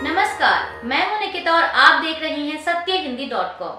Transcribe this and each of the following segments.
नमस्कार, मैं हूं निकिता और आप देख रहे हैं सत्यहिंदी.com।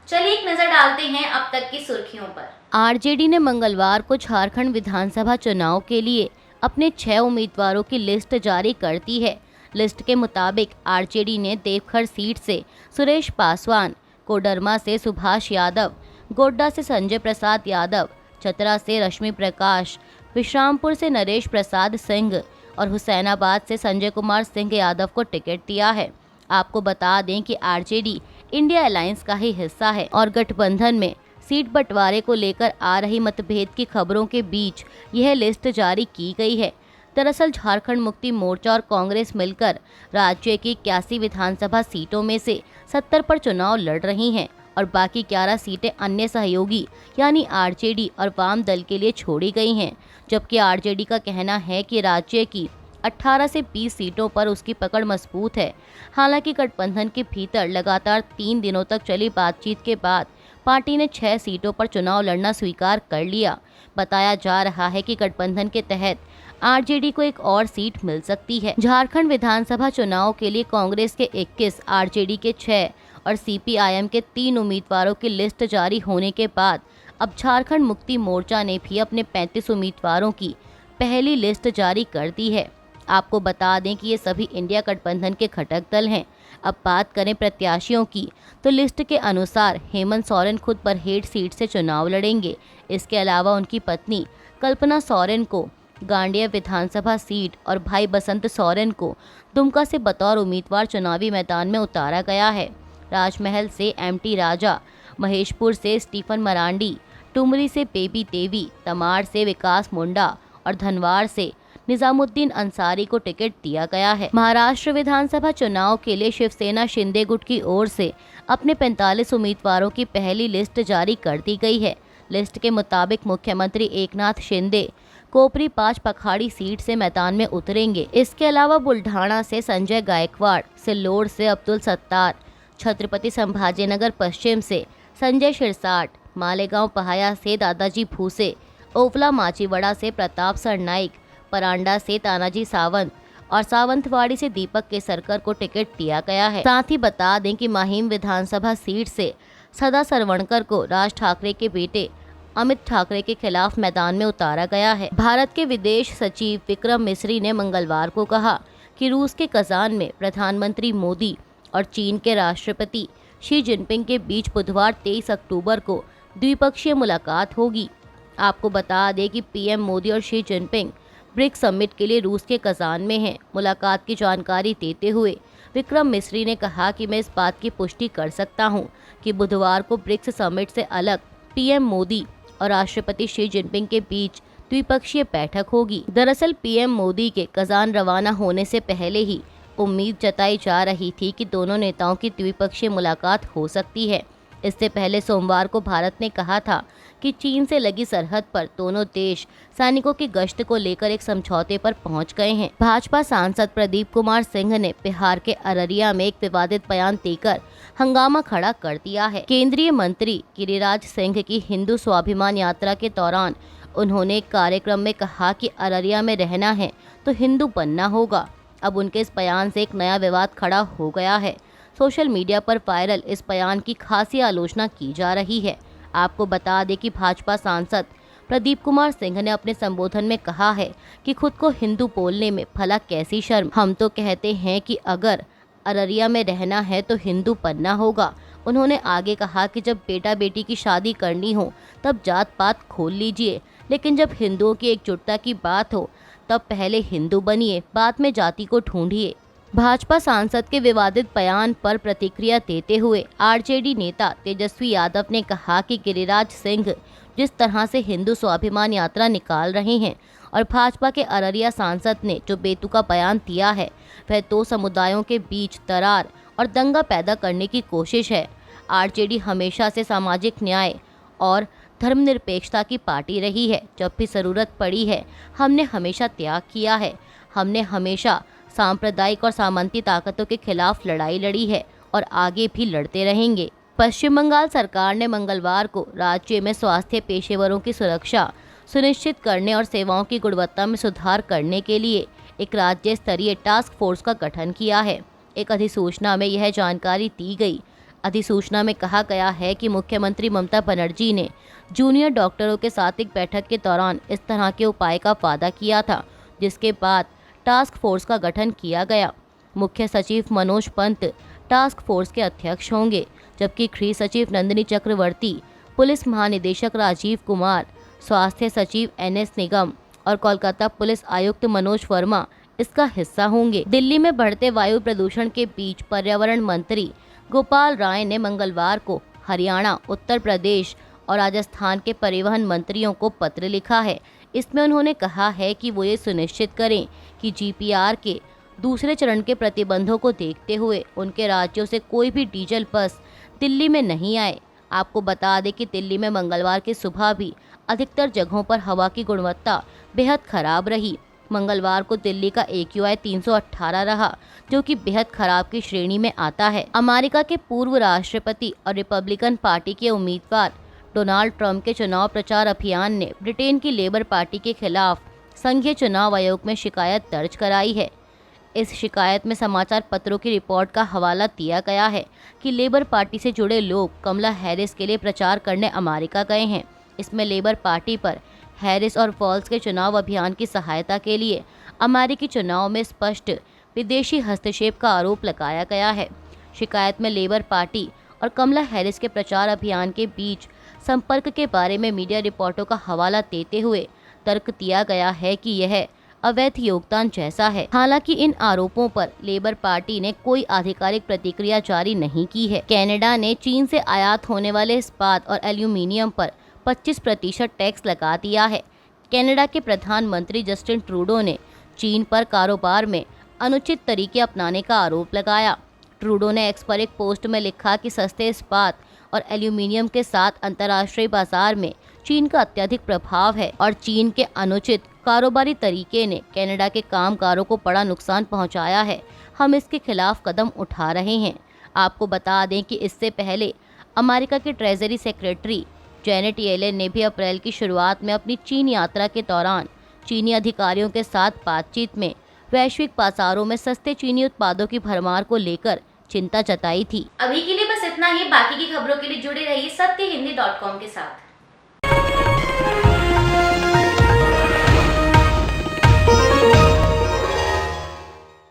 चलिए एक नजर डालते हैं अब तक की सुर्खियों पर। आरजेडी ने मंगलवार को झारखंड विधानसभा चुनाव के लिए अपने 6 उम्मीदवारों की लिस्ट जारी कर दी है। लिस्ट के मुताबिक आरजेडी ने देवघर सीट से सुरेश पासवान, कोडरमा से सुभाष यादव, गोड्डा से संजय प्रसाद यादव, चतरा से रश्मि प्रकाश, विश्रामपुर से नरेश प्रसाद सिंह और हुसैनाबाद से संजय कुमार सिंह यादव को टिकट दिया है। आपको बता दें कि आरजेडी इंडिया अलायंस का ही हिस्सा है और गठबंधन में सीट बंटवारे को लेकर आ रही मतभेद की खबरों के बीच यह लिस्ट जारी की गई है। दरअसल झारखंड मुक्ति मोर्चा और कांग्रेस मिलकर राज्य की 81 विधानसभा सीटों में से 70 पर चुनाव लड़ रही हैं और बाकी 11 सीटें अन्य सहयोगी यानी आरजेडी और वाम दल के लिए छोड़ी गई हैं। जबकि आरजेडी का कहना है कि राज्य की 18 से 20 सीटों पर उसकी पकड़ मजबूत है। हालांकि गठबंधन के भीतर लगातार 3 दिनों तक चली बातचीत के बाद पार्टी ने 6 सीटों पर चुनाव लड़ना स्वीकार कर लिया। बताया जा रहा है कि गठबंधन के तहत आरजेडी को एक और सीट मिल सकती है। झारखंड विधानसभा चुनाव के लिए कांग्रेस के 21, आरजेडी के 6 और सीपीआईएम के 3 उम्मीदवारों की लिस्ट जारी होने के बाद अब झारखंड मुक्ति मोर्चा ने भी अपने 35 उम्मीदवारों की पहली लिस्ट जारी कर दी है। आपको बता दें कि ये सभी इंडिया गठबंधन के घटक दल हैं। अब बात करें प्रत्याशियों की तो लिस्ट के अनुसार हेमंत सोरेन खुद बरहेट सीट से चुनाव लड़ेंगे। इसके अलावा उनकी पत्नी कल्पना सोरेन को गांडिया विधानसभा सीट और भाई बसंत सोरेन को दुमका से बतौर उम्मीदवार चुनावी मैदान में उतारा गया है। राजमहल से एमटी राजा, महेशपुर से स्टीफन मरांडी, टुमरी से बेबी देवी, तमाड़ से विकास मुंडा और धनवाड़ से निजामुद्दीन अंसारी को टिकट दिया गया है। महाराष्ट्र विधानसभा चुनाव के लिए शिवसेना शिंदे गुट की ओर से अपने 45 उम्मीदवारों की पहली लिस्ट जारी कर दी गई है। लिस्ट के मुताबिक मुख्यमंत्री एकनाथ शिंदे कोपरी 5 पखाड़ी सीट से मैदान में उतरेंगे। इसके अलावा बुल्ढाना से संजय गायकवाड़, सिल्लोड से अब्दुल सत्तार, छत्रपति संभाजीनगर पश्चिम से संजय शिरसाट, मालेगांव पहाया से दादाजी भूसे, ओवला माचीवाड़ा से प्रताप सरनाइक, परांडा से तानाजी सावंत और सावंतवाड़ी से दीपक केसरकर को टिकट दिया गया है। साथ ही बता दें कि माहिम विधानसभा सीट से सदा सरवणकर को राज ठाकरे के बेटे अमित ठाकरे के खिलाफ मैदान में उतारा गया है। भारत के विदेश सचिव विक्रम मिस्री ने मंगलवार को कहा कि रूस के कजान में प्रधानमंत्री मोदी और चीन के राष्ट्रपति शी जिनपिंग के बीच बुधवार 23 अक्टूबर को द्विपक्षीय मुलाकात होगी। आपको बता दें कि पीएम मोदी और शी जिनपिंग ब्रिक्स समिट के लिए रूस के कजान में हैं। मुलाकात की जानकारी देते हुए विक्रम मिस्री ने कहा कि मैं इस बात की पुष्टि कर सकता हूं कि बुधवार को ब्रिक्स समिट से अलग पीएम मोदी और राष्ट्रपति शी जिनपिंग के बीच द्विपक्षीय बैठक होगी। दरअसल पीएम मोदी के कजान रवाना होने से पहले ही उम्मीद जताई जा रही थी कि दोनों नेताओं की द्विपक्षीय मुलाकात हो सकती है। इससे पहले सोमवार को भारत ने कहा था कि चीन से लगी सरहद पर दोनों देश सैनिकों की गश्त को लेकर एक समझौते पर पहुंच गए हैं। भाजपा सांसद प्रदीप कुमार सिंह ने बिहार के अररिया में एक विवादित बयान देकर हंगामा खड़ा कर दिया है। केंद्रीय मंत्री गिरिराज सिंह की हिंदू स्वाभिमान यात्रा के दौरान उन्होंने एक कार्यक्रम में कहा कि अररिया में रहना है तो हिंदू बनना होगा। अब उनके इस बयान से एक नया विवाद खड़ा हो गया है। सोशल मीडिया पर वायरल इस बयान की खासी आलोचना की जा रही है। आपको बता दें कि भाजपा सांसद प्रदीप कुमार सिंह ने अपने संबोधन में कहा है कि खुद को हिंदू बोलने में भला कैसी शर्म, हम तो कहते हैं कि अगर अररिया में रहना है तो हिंदू बनना होगा। उन्होंने आगे कहा कि जब बेटा बेटी की शादी करनी हो तब जात पात खोल लीजिए, लेकिन जब हिंदुओं की एकजुटता की बात हो तब पहले हिंदू बनिए, बाद में जाति को ढूंढिए। भाजपा सांसद के विवादित बयान पर प्रतिक्रिया देते हुए आरजेडी नेता तेजस्वी यादव ने कहा कि गिरिराज सिंह जिस तरह से हिंदू स्वाभिमान यात्रा निकाल रहे हैं और भाजपा के अररिया सांसद ने जो बेतुका बयान दिया है वह 2 समुदायों के बीच दरार और दंगा पैदा करने की कोशिश है। आरजेडी हमेशा से सामाजिक न्याय और धर्मनिरपेक्षता की पार्टी रही है। जब भी जरूरत पड़ी है हमने हमेशा त्याग किया है। हमने हमेशा सांप्रदायिक और सामंती ताकतों के खिलाफ लड़ाई लड़ी है और आगे भी लड़ते रहेंगे। पश्चिम बंगाल सरकार ने मंगलवार को राज्य में स्वास्थ्य पेशेवरों की सुरक्षा सुनिश्चित करने और सेवाओं की गुणवत्ता में सुधार करने के लिए एक राज्य स्तरीय टास्क फोर्स का गठन किया है। एक अधिसूचना में यह जानकारी दी गई। अधिसूचना में कहा गया है कि मुख्यमंत्री ममता बनर्जी ने जूनियर डॉक्टरों के साथ एक बैठक के दौरान इस तरह के उपाय का वादा किया था, जिसके बाद टास्क फोर्स का गठन किया गया। मुख्य सचिव मनोज पंत टास्क फोर्स के अध्यक्ष होंगे, जबकि गृह सचिव नंदिनी चक्रवर्ती, पुलिस महानिदेशक राजीव कुमार, स्वास्थ्य सचिव NS निगम और कोलकाता पुलिस आयुक्त मनोज वर्मा इसका हिस्सा होंगे। दिल्ली में बढ़ते वायु प्रदूषण के बीच पर्यावरण मंत्री गोपाल राय ने मंगलवार को हरियाणा, उत्तर प्रदेश और राजस्थान के परिवहन मंत्रियों को पत्र लिखा है। इसमें उन्होंने कहा है कि वो ये सुनिश्चित करें कि GPR के दूसरे चरण के प्रतिबंधों को देखते हुए उनके राज्यों से कोई भी डीजल बस दिल्ली में नहीं आए। आपको बता दें कि दिल्ली में मंगलवार की सुबह भी अधिकतर जगहों पर हवा की गुणवत्ता बेहद खराब रही। मंगलवार को दिल्ली का AQI 318 रहा, जो कि बेहद खराब की श्रेणी में आता है। अमेरिका के पूर्व राष्ट्रपति और रिपब्लिकन पार्टी के उम्मीदवार डोनाल्ड ट्रंप के चुनाव प्रचार अभियान ने ब्रिटेन की लेबर पार्टी के खिलाफ संघीय चुनाव आयोग में शिकायत दर्ज कराई है। इस शिकायत में समाचार पत्रों की रिपोर्ट का हवाला दिया गया है कि लेबर पार्टी से जुड़े लोग कमला हैरिस के लिए प्रचार करने अमेरिका गए हैं। इसमें लेबर पार्टी पर हैरिस और वॉल्स के चुनाव अभियान की सहायता के लिए अमेरिकी चुनाव में स्पष्ट विदेशी हस्तक्षेप का आरोप लगाया गया है। शिकायत में लेबर पार्टी और कमला हैरिस के प्रचार अभियान के बीच संपर्क के बारे में मीडिया रिपोर्टों का हवाला देते हुए तर्क दिया गया है कि यह अवैध योगदान जैसा है। हालांकि इन आरोपों पर लेबर पार्टी ने कोई आधिकारिक प्रतिक्रिया जारी नहीं की है। कनाडा ने चीन से आयात होने वाले इस्पात और एल्यूमीनियम पर 25% टैक्स लगा दिया है। कनाडा के प्रधानमंत्री जस्टिन ट्रूडो ने चीन पर कारोबार में अनुचित तरीके अपनाने का आरोप लगाया। ट्रूडो ने एक्स पर एक पोस्ट में लिखा कि सस्ते इस्पात और एल्यूमीनियम के साथ अंतर्राष्ट्रीय बाजार में चीन का अत्यधिक प्रभाव है और चीन के अनुचित कारोबारी तरीके ने कनाडा के कामगारों को बड़ा नुकसान पहुंचाया है। हम इसके खिलाफ कदम उठा रहे हैं। आपको बता दें कि इससे पहले अमेरिका के ट्रेजरी सेक्रेटरी जेनेट येलेन ने भी अप्रैल की शुरुआत में अपनी चीन यात्रा के दौरान चीनी अधिकारियों के साथ बातचीत में वैश्विक बाजारों में सस्ते चीनी उत्पादों की भरमार को लेकर चिंता जताई थी। अभी के लिए बस इतना ही। बाकी की खबरों के लिए जुड़े रहिए सत्यहिंदी.com के साथ।